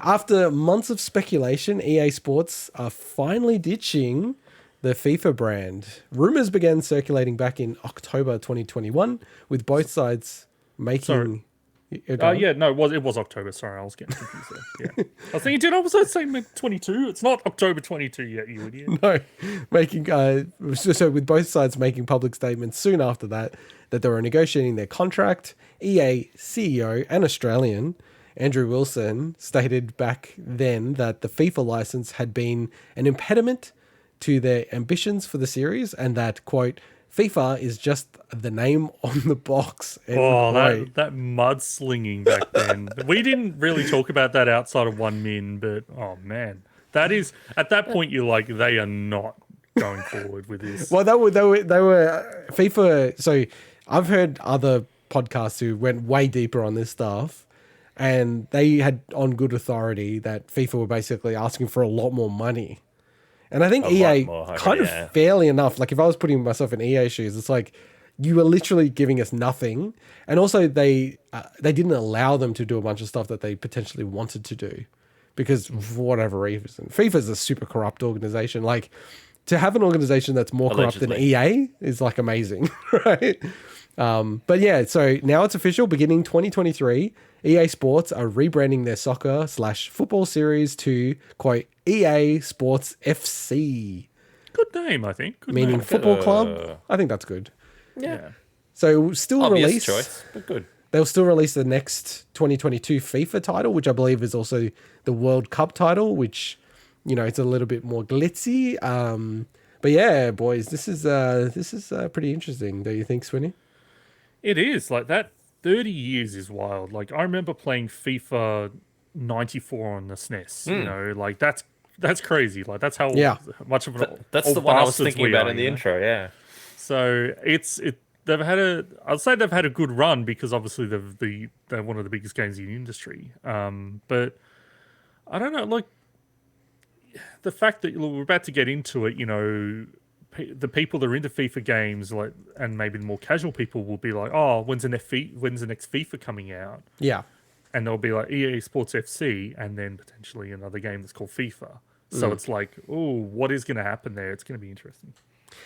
After months of speculation, EA Sports are finally ditching the FIFA brand. Rumors began circulating back in October 2021, with both sides Sorry. making. Go on. Yeah, no, it was October. Sorry, I was getting confused there. Yeah. I was thinking, dude, I was saying 22. It's not October 22 yet, you idiot. No, making so with both sides making public statements soon after that they were negotiating their contract. EA CEO and Australian Andrew Wilson stated back then that the FIFA license had been an impediment to their ambitions for the series, and that quote FIFA is just the name on the box. End Oh, quote. that mudslinging back then. We didn't really talk about that outside of 1min, but oh man, that is at that point you're like, they are not going forward with this. Well, they were FIFA. So I've heard other podcasts who went way deeper on this stuff, and they had on good authority that FIFA were basically asking for a lot more money. And I think A EA lot more, kind of yeah. fairly enough. Like if I was putting myself in EA shoes, it's like you were literally giving us nothing, and also they didn't allow them to do a bunch of stuff that they potentially wanted to do because for whatever reason, FIFA's a super corrupt organization. Like to have an organization that's more corrupt than Allegedly. EA is like amazing, right? But yeah, so now it's official. Beginning 2023, EA Sports are rebranding their soccer/football series to quote EA Sports FC, Good name, I think. Good meaning name. football club. I think that's good. Yeah. So still Obvious release. choice, but good. They'll still release the next 2022 FIFA title, which I believe is also the World Cup title, which it's a little bit more glitzy. But yeah, boys, this is pretty interesting. Do you think, Swinny? It is like that. 30 years is wild. Like I remember playing FIFA 94 on the SNES. Like that's crazy. Like that's how Yeah. much of an That's old the one I was bastards thinking we about are, in the you know? intro, yeah. So they've had I'd say they've had a good run because obviously they're one of the biggest games in the industry. But I don't know, like the fact that we're about to get into it, the people that are into FIFA games, like, and maybe the more casual people will be like, "Oh, when's the next FIFA coming out?" Yeah. And they'll be like EA Sports FC, and then potentially another game that's called FIFA. So it's like, oh, what is going to happen there? It's going to be interesting.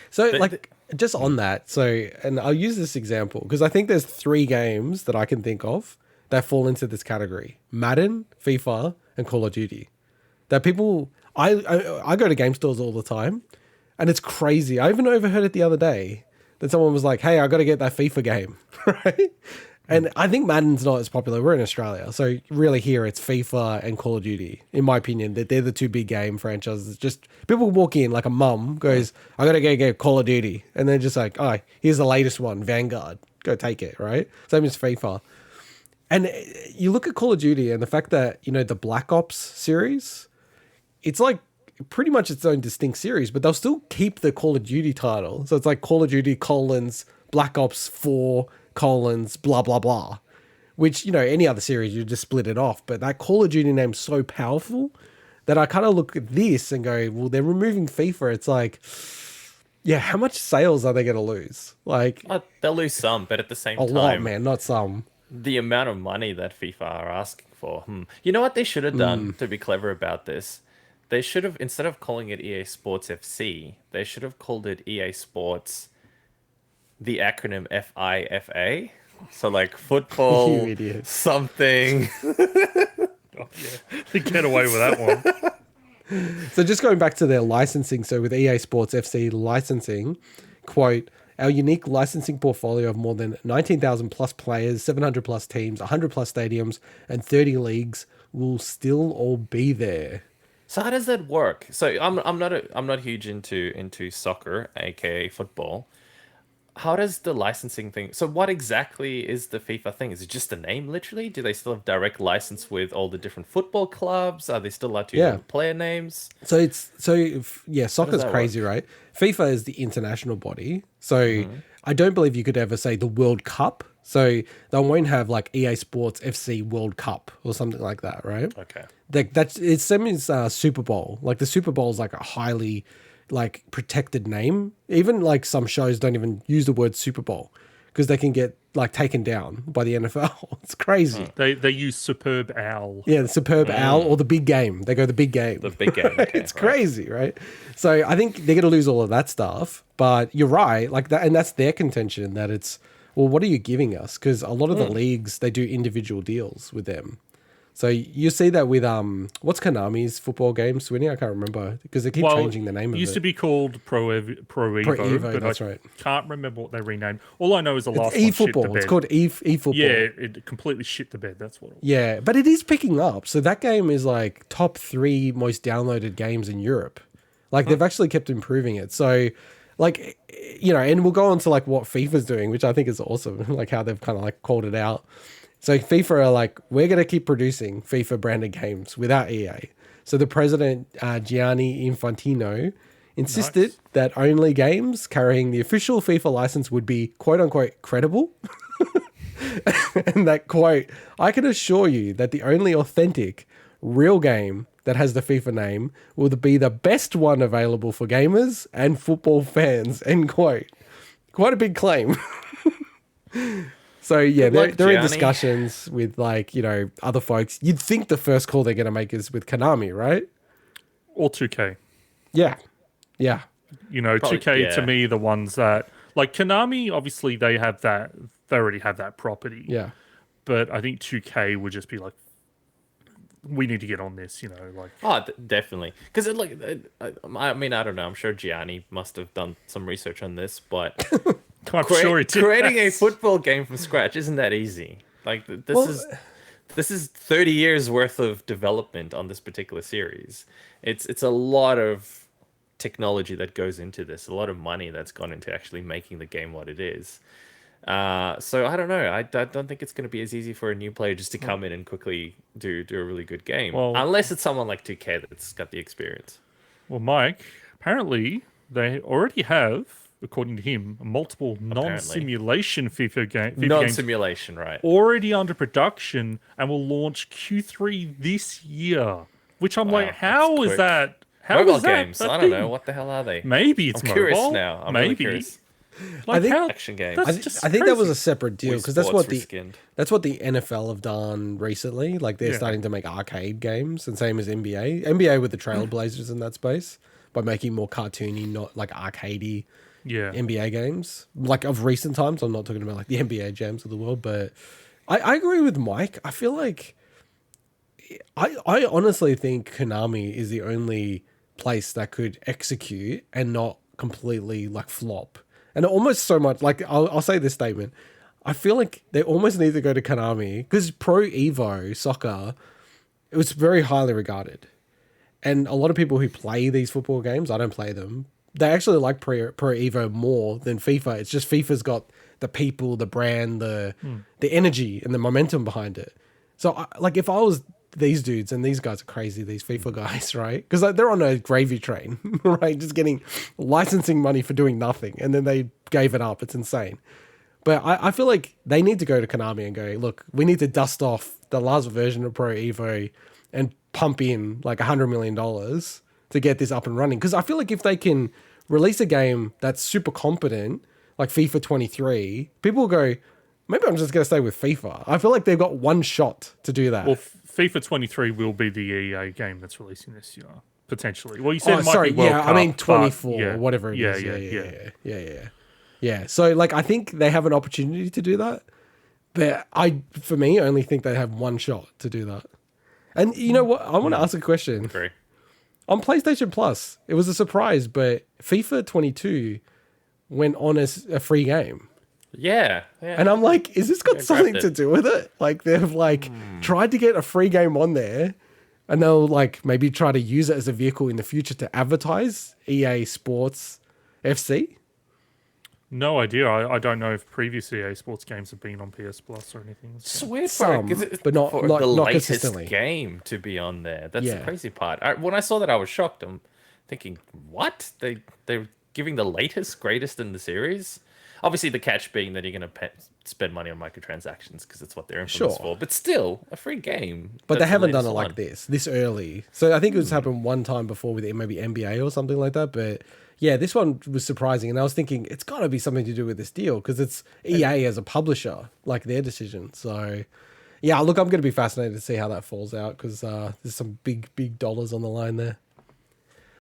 So, But like, just on that, and I'll use this example because I think there's 3 games that I can think of that fall into this category: Madden, FIFA, and Call of Duty. That people, I go to game stores all the time, and it's crazy. I even overheard it the other day that someone was like, "Hey, I got to get that FIFA game," right? And I think Madden's not as popular. We're in Australia, so really here it's FIFA and Call of Duty. In my opinion, that they're the 2 big game franchises. It's just people walk in like a mum goes, "I gotta go get Call of Duty," and they're just like, "Oh, here's the latest one, Vanguard. Go take it." Right? Same as FIFA. And you look at Call of Duty and the fact that the Black Ops series, it's like pretty much its own distinct series, but they'll still keep the Call of Duty title. So it's like Call of Duty : Black Ops 4 : blah blah blah, which any other series you just split it off, but that Call of Duty name's so powerful that I kind of look at this and go, well, they're removing FIFA. It's like, yeah, how much sales are they going to lose? Like They'll lose some, but at the same a time, lot, man, not some. the amount of money that FIFA are asking for. You know what they should have done to be clever about this? They should have, instead of calling it EA Sports FC, they should have called it EA Sports, the acronym FIFA. So like football, You idiot. something. Oh, yeah, get away with that one. So just going back to their licensing, so with EA Sports FC licensing, quote, our unique licensing portfolio of more than 19,000 plus players, 700 plus teams, 100 plus stadiums, and 30 leagues will still all be there. So how does that work? So I'm not huge into soccer, aka football. How does the licensing thing? So what exactly is the FIFA thing? Is it just a name, literally? Do they still have direct license with all the different football clubs? Are they still allowed to use all the player names? So soccer's that crazy, right? FIFA is the international body. So I don't believe you could ever say the World Cup. So they won't have like EA Sports FC World Cup or something like that, right? Okay. That's it's same as Super Bowl. Like the Super Bowl is like a highly like protected name. Even like some shows don't even use the word Super Bowl because they can get like taken down by the NFL. It's crazy. They use Superb Owl. Yeah, the Superb Owl or the big game. They go the big game. The big game. Okay, It's crazy, right? So I think they're going to lose all of that stuff. But you're right, like that, and that's their contention that it's, well, what are you giving us? Because a lot of the leagues, they do individual deals with them. So you see that with what's Konami's football game, Swinny? I can't remember because they keep changing the name of it. It used to be called Pro Evo, but that's I right. can't remember what they renamed. All I know is the last one eFootball. shit the bed. It's called eFootball. Yeah, it completely shit the bed. That's what it was. Yeah, but it is picking up. So that game is like top 3 most downloaded games in Europe. Like they've actually kept improving it. So like, you know, and we'll go on to like what FIFA's doing, which I think is awesome. Like how they've kind of like called it out. So FIFA are like, we're going to keep producing FIFA branded games without EA. So the president, Gianni Infantino, insisted that only games carrying the official FIFA license would be quote unquote credible. And that quote, I can assure you that the only authentic real game that has the FIFA name will be the best one available for gamers and football fans, end quote. Quite a big claim. So yeah, they're in discussions with like, you know, other folks. You'd think the first call they're going to make is with Konami, right? Or 2K. Yeah. Yeah. You know, Probably, 2K to me, the ones that like Konami, obviously they have that. They already have that property. Yeah. But I think 2K would just be like, we need to get on this. You know, like definitely. Because like, I mean, I don't know. I'm sure Gianni must have done some research on this, but. I'm sure it did. Creating a football game from scratch isn't that easy. Like this is 30 years worth of development on this particular series. It's a lot of technology that goes into this, a lot of money that's gone into actually making the game what it is. So I don't know. I don't think it's going to be as easy for a new player just to come in and quickly do a really good game, unless it's someone like 2K that's got the experience. Well, Mike, apparently they already have, according to him, multiple non-simulation FIFA games. Non-simulation, right. Already under production and will launch Q3 this year. Which I'm like, how is that? How mobile is that games? I don't know. What the hell are they? Maybe it's I'm mobile. Curious now. I'm Maybe. really curious. Like, I think action games. I think that was a separate deal because that's what the NFL have done recently. Like they're starting to make arcade games, and same as NBA with the Trailblazers in that space by making more cartoony, not like arcadey. NBA games, like of recent times. I'm not talking about like the NBA jams of the world, but I agree with Mike. I feel like I honestly think Konami is the only place that could execute and not completely like flop. And almost so much like I'll say this statement. I feel like they almost need to go to Konami because Pro Evo soccer, it was very highly regarded, and a lot of people who play these football games, I don't play them. They actually like Pro Evo more than FIFA. It's just FIFA's got the people, the brand, the energy and the momentum behind it. So like if I was these dudes, and these guys are crazy, these FIFA guys, right? Because like, they're on a gravy train, right? Just getting licensing money for doing nothing. And then they gave it up. It's insane. But I feel like they need to go to Konami and go, look, we need to dust off the last version of Pro Evo and pump in like $100 million to get this up and running. Because I feel like if they can release a game that's super competent, like FIFA 23, people will go, maybe I'm just going to stay with FIFA. I feel like they've got one shot to do that. Well, FIFA 23 will be the EA game that's releasing this year, potentially. Well, you said it might be World Cup, I mean 24 or whatever it is. Yeah. So like I think they have an opportunity to do that. But I, for me, only think they have one shot to do that. And you know what? I want to ask a question. Agree. On PlayStation Plus, it was a surprise, but FIFA 22 went on as a free game. Yeah. And I'm like, is this got something to do with it? Like they've like tried to get a free game on there and they'll like maybe try to use it as a vehicle in the future to advertise EA Sports FC. No idea. I don't know if previous EA Sports games have been on PS Plus or anything. Sweet, but not for not, the not latest consistently. game to be on there. That's the crazy part. When I saw that, I was shocked. I'm thinking, what? They're giving the latest, greatest in the series. Obviously, the catch being that you're going to spend money on microtransactions because it's what they're infamous Sure. for. But still, a free game. But they That's the haven't done it latest like one. this early. So I think it was happened one time before with maybe NBA or something like that. But yeah, this one was surprising. And I was thinking it's got to be something to do with this deal because it's EA as a publisher, like their decision. So yeah, look, I'm going to be fascinated to see how that falls out because there's some big dollars on the line there.